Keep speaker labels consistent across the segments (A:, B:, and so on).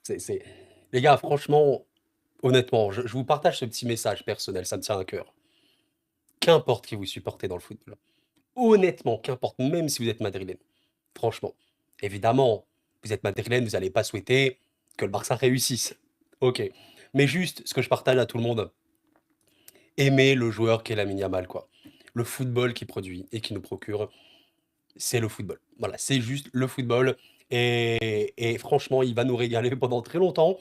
A: C'est les gars, franchement, honnêtement, je vous partage ce petit message personnel, ça me tient à cœur. Qu'importe qui vous supportez dans le football, honnêtement, qu'importe, même si vous êtes madrilène, franchement. Évidemment, vous êtes madrilène, vous allez pas souhaiter que le Barça réussisse. OK. Mais juste ce que je partage à tout le monde, aimer le joueur qu'est Lamine Yamal, quoi. Le football qu'il produit et qui nous procure, c'est le football. Voilà, c'est juste le football et franchement, il va nous régaler pendant très longtemps.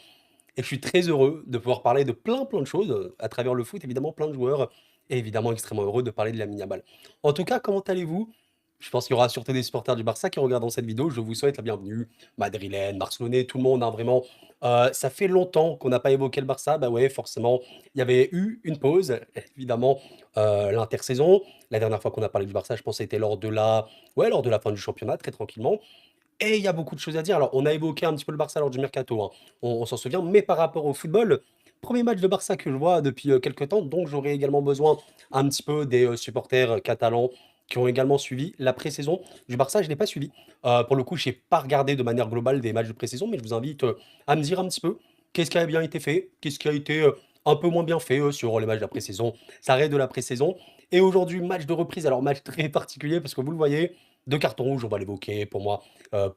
A: Et je suis très heureux de pouvoir parler de plein, plein de choses, à travers le foot, évidemment, plein de joueurs et évidemment extrêmement heureux de parler de Lamine Yamal. En tout cas, comment allez-vous? Je pense qu'il y aura surtout des supporters du Barça qui regarderont cette vidéo. Je vous souhaite la bienvenue. Madrilène, Barcelonais, tout le monde, hein, vraiment. Ça fait longtemps qu'on n'a pas évoqué le Barça. Bah ouais, forcément, il y avait eu une pause, évidemment, l'intersaison. La dernière fois qu'on a parlé du Barça, je pense, c'était lors de la fin du championnat, très tranquillement. Et il y a beaucoup de choses à dire. Alors, on a évoqué un petit peu le Barça lors du mercato, hein, on s'en souvient, mais par rapport au football, premier match de Barça que je vois depuis quelque temps, donc j'aurais également besoin un petit peu des supporters catalans qui ont également suivi la pré-saison du Barça. Je ne l'ai pas suivi. Pour le coup, je n'ai pas regardé de manière globale des matchs de pré-saison, mais je vous invite à me dire un petit peu qu'est-ce qui a bien été fait, qu'est-ce qui a été un peu moins bien fait sur les matchs de la pré-saison. Ça reste de la pré-saison. Et aujourd'hui, match de reprise. Alors, match très particulier parce que vous le voyez, deux cartons rouges, on va l'évoquer. Pour moi,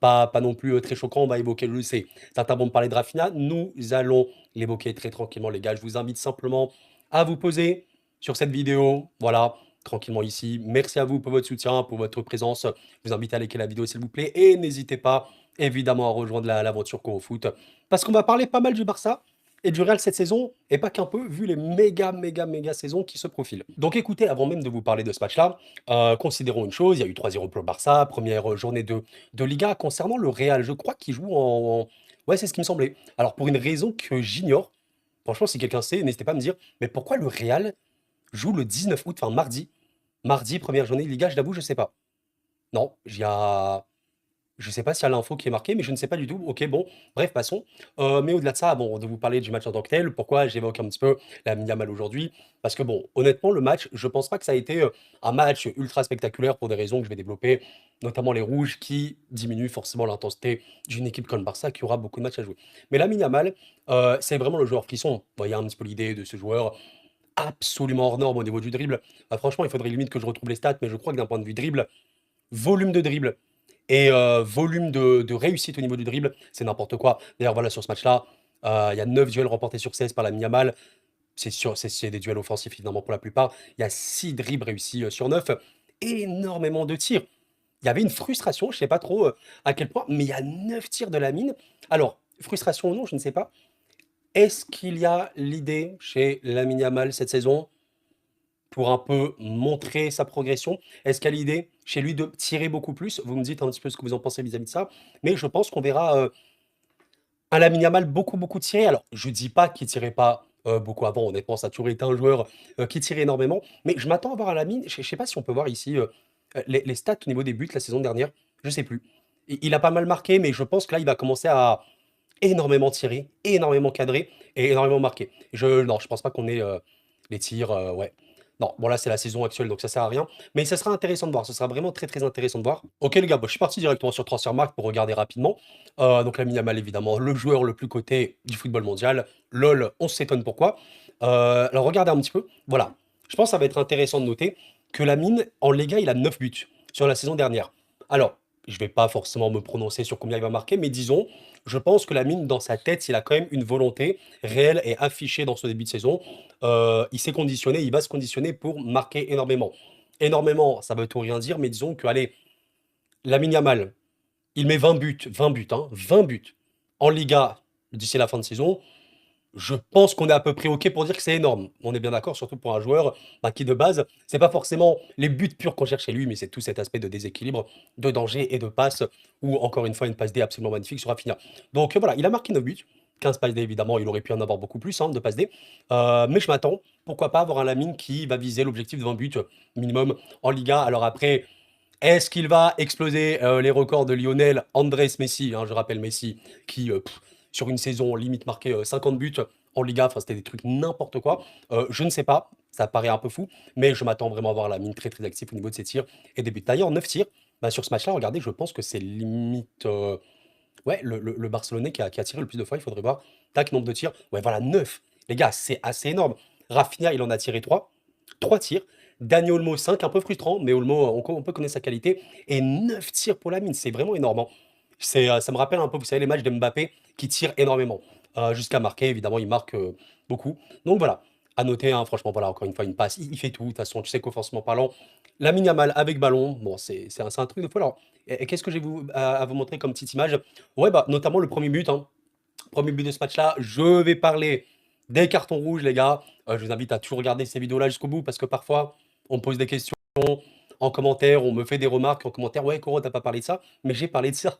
A: pas non plus très choquant, on va évoquer, je le sais. Certains vont me parler de Rafinha, nous allons l'évoquer très tranquillement, les gars. Je vous invite simplement à vous poser sur cette vidéo, voilà, tranquillement ici. Merci à vous pour votre soutien, pour votre présence. Je vous invite à liker la vidéo, s'il vous plaît, et n'hésitez pas, évidemment, à rejoindre l'aventure Court au foot, parce qu'on va parler pas mal du Barça et du Real cette saison, et pas qu'un peu, vu les méga, méga, méga saisons qui se profilent. Donc écoutez, avant même de vous parler de ce match-là, considérons une chose, il y a eu 3-0 pour le Barça, première journée de Liga. Concernant le Real, je crois qu'il joue ouais, c'est ce qui me semblait. Alors, pour une raison que j'ignore, franchement, si quelqu'un sait, n'hésitez pas à me dire, mais pourquoi le Real joue le 19 août, enfin mardi? Mardi, première journée de Liga, je l'avoue, je sais pas. Non, je sais pas s'il y a l'info qui est marquée, mais je ne sais pas du tout. OK, bon, bref, passons. Mais au-delà de ça, bon, de vous parler du match en tant que tel, pourquoi j'évoque un petit peu Lamine Yamal aujourd'hui? Parce que bon, honnêtement, le match, je pense pas que ça a été, un match ultra spectaculaire pour des raisons que je vais développer, notamment les rouges qui diminuent forcément l'intensité d'une équipe comme le Barça qui aura beaucoup de matchs à jouer. Mais Lamine Yamal, c'est vraiment le joueur frisson. Vous voyez un petit peu l'idée de ce joueur absolument hors norme au niveau du dribble. Franchement, il faudrait limite que je retrouve les stats, mais je crois que d'un point de vue dribble, volume de dribble et volume de réussite au niveau du dribble, c'est n'importe quoi. D'ailleurs, voilà, sur ce match-là, il y a 9 duels remportés sur 16 par Lamine Yamal. C'est des duels offensifs, évidemment, pour la plupart. Il y a 6 dribbles réussis sur 9. Énormément de tirs. Il y avait une frustration, je sais pas trop à quel point, mais il y a 9 tirs de Lamine. Alors, frustration ou non, je ne sais pas. Est-ce qu'il y a l'idée chez Lamine Yamal cette saison pour un peu montrer sa progression? Est-ce qu'il y a l'idée chez lui de tirer beaucoup plus? Vous me dites un petit peu ce que vous en pensez vis-à-vis de ça. Mais je pense qu'on verra un Lamine Yamal beaucoup, beaucoup tirer. Alors, je dis pas qu'il tirait pas beaucoup avant. Honnêtement, ça a toujours été un joueur qui tirait énormément. Mais je m'attends à voir un Lamine. Je sais pas si on peut voir ici les stats au niveau des buts la saison dernière. Je sais plus. Il a pas mal marqué, mais je pense que là, il va commencer à énormément tirer, énormément cadrer et énormément marquer. Non, je pense pas qu'on ait les tirs. Ouais. Non, bon là c'est la saison actuelle donc ça sert à rien. Mais ça sera intéressant de voir. Ce sera vraiment très très intéressant de voir. Ok les gars, bon, je suis parti directement sur Transfermarkt pour regarder rapidement. Donc Lamine Yamal évidemment, le joueur le plus coté du football mondial. LOL, on s'étonne pourquoi. Alors regardez un petit peu. Voilà. Je pense que ça va être intéressant de noter que Lamine, en Liga, il a 9 buts sur la saison dernière. Alors, je vais pas forcément me prononcer sur combien il va marquer, mais disons, je pense que Lamine, dans sa tête, il a quand même une volonté réelle et affichée dans ce début de saison. Il s'est conditionné, il va se conditionner pour marquer énormément. Énormément, ça veut tout rien dire, mais disons que, allez, Lamine Yamal, il met 20 buts, hein, 20 buts en Liga d'ici la fin de saison. Je pense qu'on est à peu près OK pour dire que c'est énorme. On est bien d'accord, surtout pour un joueur bah, qui, de base, c'est pas forcément les buts purs qu'on cherche chez lui, mais c'est tout cet aspect de déséquilibre, de danger et de passe, ou encore une fois, une passe D absolument magnifique sur Rafinha. Donc voilà, il a marqué 9 buts. 15 passes D, évidemment, il aurait pu en avoir beaucoup plus hein, de passes D. Mais je m'attends, pourquoi pas, avoir un Lamine qui va viser l'objectif de 20 buts minimum en Liga. Alors après, est-ce qu'il va exploser les records de Lionel Andrés Messi, hein, je rappelle Messi, qui sur une saison limite marquait 50 buts en Liga, enfin c'était des trucs n'importe quoi. Je ne sais pas, ça paraît un peu fou, mais je m'attends vraiment à voir la mine très très active au niveau de ses tirs et des buts. D'ailleurs, 9 tirs, bah, sur ce match-là, regardez, je pense que c'est limite. Ouais, le Barcelonais qui a tiré le plus de fois, il faudrait voir. Tac, nombre de tirs. Ouais, voilà, 9. Les gars, c'est assez énorme. Rafinha, il en a tiré 3. 3 tirs. Dani Olmo, 5. Un peu frustrant, mais Olmo, on peut connaître sa qualité. Et 9 tirs pour la mine, c'est vraiment énorme, hein. Ça me rappelle un peu, vous savez, les matchs de Mbappé qui tire énormément. Jusqu'à marquer, évidemment, il marque beaucoup. Donc voilà, à noter, hein, franchement, voilà, encore une fois, une passe. Il fait tout. De toute façon, tu sais qu'offensivement parlant, Lamine Yamal avec ballon, bon, c'est un truc de fou. Alors, et qu'est-ce que j'ai à vous montrer comme petite image? Ouais, bah, notamment le premier but, hein. Premier but de ce match-là. Je vais parler des cartons rouges, les gars. Je vous invite à toujours regarder ces vidéos-là jusqu'au bout parce que parfois, on me pose des questions en commentaire, on me fait des remarques en commentaire. Ouais, Coro, t'as pas parlé de ça, mais j'ai parlé de ça.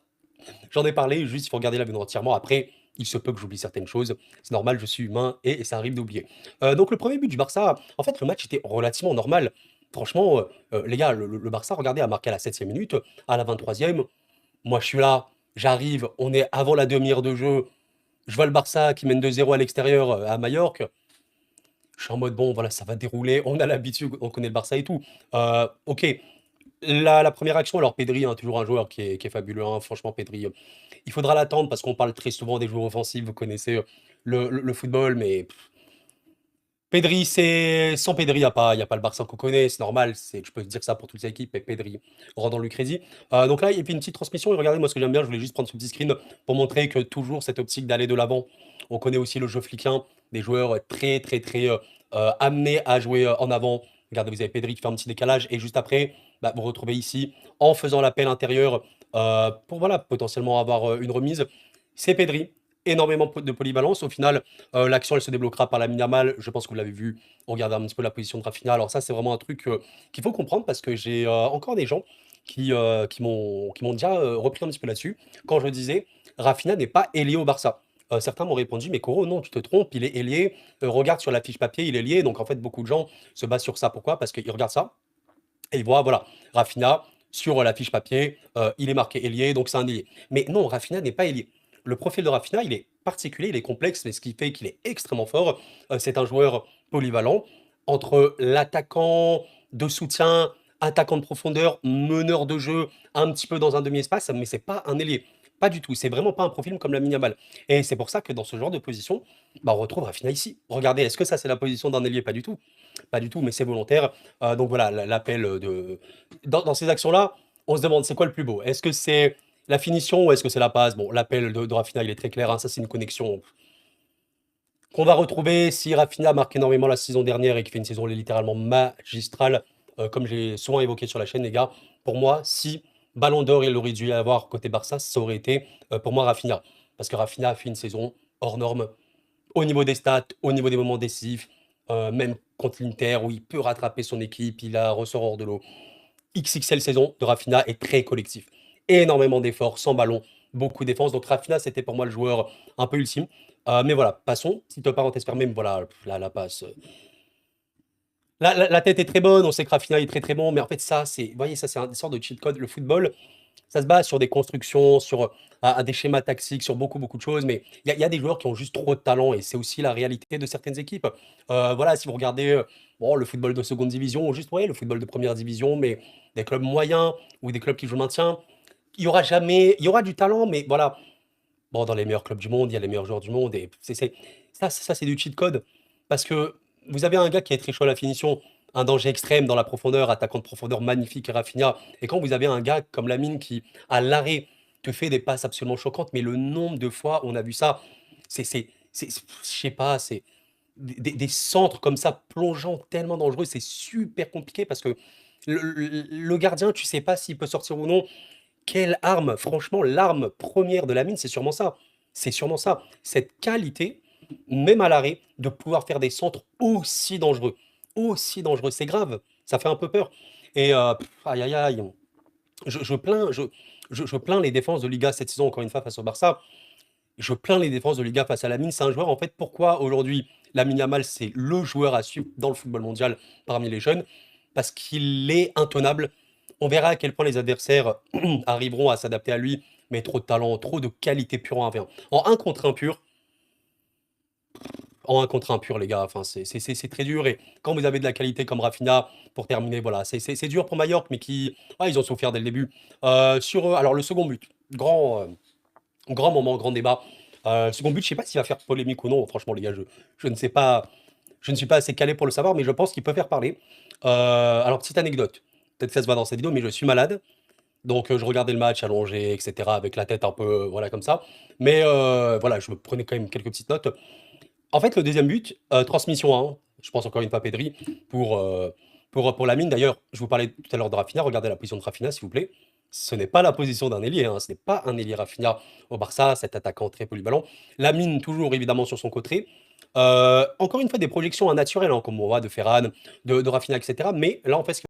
A: J'en ai parlé, juste il faut regarder la vidéo entièrement. Après, il se peut que j'oublie certaines choses. C'est normal, je suis humain et ça arrive d'oublier. Donc le premier but du Barça, en fait, le match était relativement normal. Franchement, les gars, le Barça, regardez, a marqué à la 7e minute, à la 23e. Moi, je suis là, j'arrive, on est avant la demi-heure de jeu. Je vois le Barça qui mène 2-0 à l'extérieur à Majorque. Je suis en mode, bon, voilà, ça va dérouler. On a l'habitude, on connaît le Barça et tout. Ok, la première action, alors Pedri, hein, toujours un joueur qui est fabuleux, hein. Franchement, Pedri, il faudra l'attendre parce qu'on parle très souvent des joueurs offensifs. Vous connaissez le football, mais Pedri, c'est sans Pedri, il y a pas le Barça qu'on connaît, c'est normal. Je peux te dire ça pour toute l'équipe, et Pedri rendant-lui crédit. Donc là, il y a puis une petite transmission. Et regardez, moi, ce que j'aime bien, je voulais juste prendre ce petit screen pour montrer que toujours cette optique d'aller de l'avant. On connaît aussi le jeu fliquin, des joueurs très, très, très amenés à jouer en avant. Regardez, vous avez Pedri qui fait un petit décalage, et juste après, bah, vous retrouvez ici, en faisant l'appel intérieur pour voilà, potentiellement avoir une remise. C'est Pedri, énormément de polyvalence. Au final, l'action, elle se débloquera par la Yamal. Je pense que vous l'avez vu. Regardez un petit peu la position de Rafinha. Alors ça, c'est vraiment un truc qu'il faut comprendre parce que j'ai encore des gens qui m'ont déjà repris un petit peu là-dessus. Quand je disais, Rafinha n'est pas ailier au Barça. Certains m'ont répondu, mais Coro, non, tu te trompes, il est ailier. Regarde sur la fiche papier, il est lié. Donc en fait, beaucoup de gens se basent sur ça. Pourquoi? Parce qu'ils regardent ça et ils voient, voilà, Rafinha, sur la fiche papier, il est marqué ailier, donc c'est un ailier. Mais non, Rafinha n'est pas ailier. Le profil de Rafinha, il est particulier, il est complexe, mais ce qui fait qu'il est extrêmement fort, c'est un joueur polyvalent entre l'attaquant de soutien, attaquant de profondeur, meneur de jeu, un petit peu dans un demi-espace, mais c'est pas un ailier. Pas du tout. C'est vraiment pas un profil comme la Yamal. Et c'est pour ça que dans ce genre de position, bah, on retrouve Rafinha ici. Regardez, est-ce que ça c'est la position d'un ailier? Pas du tout. Pas du tout, mais c'est volontaire. Donc voilà, l'appel de dans ces actions-là, on se demande c'est quoi le plus beau? Est-ce que c'est la finition ou est-ce que c'est la passe? Bon, l'appel de Rafinha, il est très clair, hein, ça c'est une connexion qu'on va retrouver si Rafinha marque énormément la saison dernière et qui fait une saison littéralement magistrale, comme j'ai souvent évoqué sur la chaîne, les gars. Pour moi, si Ballon d'Or il aurait dû avoir côté Barça, ça aurait été pour moi Rafinha. Parce que Rafinha a fait une saison hors norme au niveau des stats, au niveau des moments décisifs, même contre l'Inter où il peut rattraper son équipe, il a ressort hors de l'eau. XXL saison de Rafinha est très collectif. Énormément d'efforts, sans ballon, beaucoup de défense. Donc Rafinha, c'était pour moi le joueur un peu ultime. Mais voilà, passons. Petite parenthèse fermée, mais voilà, la passe. La tête est très bonne, on sait que Rafinha est très très bon, mais en fait, ça, vous voyez, ça, c'est une sorte de cheat code. Le football, ça se base sur des constructions, sur des schémas tactiques, sur beaucoup, beaucoup de choses. Mais il y a des joueurs qui ont juste trop de talent et c'est aussi la réalité de certaines équipes. Voilà, si vous regardez bon, le football de seconde division ou juste ouais, le football de première division, mais des clubs moyens ou des clubs qui jouent le maintien, il y aura du talent, mais voilà. Bon, dans les meilleurs clubs du monde, il y a les meilleurs joueurs du monde et ça, c'est du cheat code. Parce que vous avez un gars qui est très chaud à la finition, un danger extrême dans la profondeur, attaquant de profondeur magnifique et Rafinha. Et quand vous avez un gars comme Lamine qui, à l'arrêt, te fait des passes absolument choquantes, mais le nombre de fois on a vu ça, je sais pas, c'est des centres comme ça plongeants tellement dangereux, c'est super compliqué parce que le gardien, tu sais pas s'il peut sortir ou non. Quelle arme! Franchement, l'arme première de Lamine, c'est sûrement ça. C'est sûrement ça. Cette qualité, même à l'arrêt, de pouvoir faire des centres aussi dangereux. Aussi dangereux, c'est grave. Ça fait un peu peur. Et aïe, aïe, aïe. Je plains les défenses de Liga cette saison, encore une fois, face au Barça. Je plains les défenses de Liga face à Lamine. C'est un joueur, en fait, pourquoi aujourd'hui Lamine Yamal, c'est le joueur à suivre dans le football mondial parmi les jeunes? Parce qu'il est intenable. On verra à quel point les adversaires arriveront à s'adapter à lui, mais trop de talent, trop de qualité pure en 1v1. En 1 contre 1 pur, en 1 contre 1 pur, les gars, enfin, c'est très dur. Et quand vous avez de la qualité comme Rafinha, pour terminer, voilà, c'est dur pour Mallorca, mais ils ont souffert dès le début. Alors, le second but, grand. Grand moment, grand débat. Second but, je sais pas s'il va faire polémique ou non. Franchement, les gars, je ne sais pas. Je ne suis pas assez calé pour le savoir, mais je pense qu'il peut faire parler. Alors, petite anecdote. Peut-être que ça se voit dans cette vidéo, mais je suis malade. Donc, je regardais le match allongé, etc., avec la tête un peu, voilà, comme ça. Mais voilà, je me prenais quand même quelques petites notes. En fait, le deuxième but, transmission 1, je pense encore une fois Pedri, pour, pour Lamine. D'ailleurs, je vous parlais tout à l'heure de Rafinha, regardez la position de Rafinha, s'il vous plaît. Ce n'est pas la position d'un ailier, hein, ce n'est pas un ailier Rafinha au Barça, cet attaquant très polyvalent. Lamine, toujours évidemment sur son côté. Encore une fois, des projections naturelles, hein, comme on voit de Ferran, de Rafinha, etc. Mais là, en fait, ce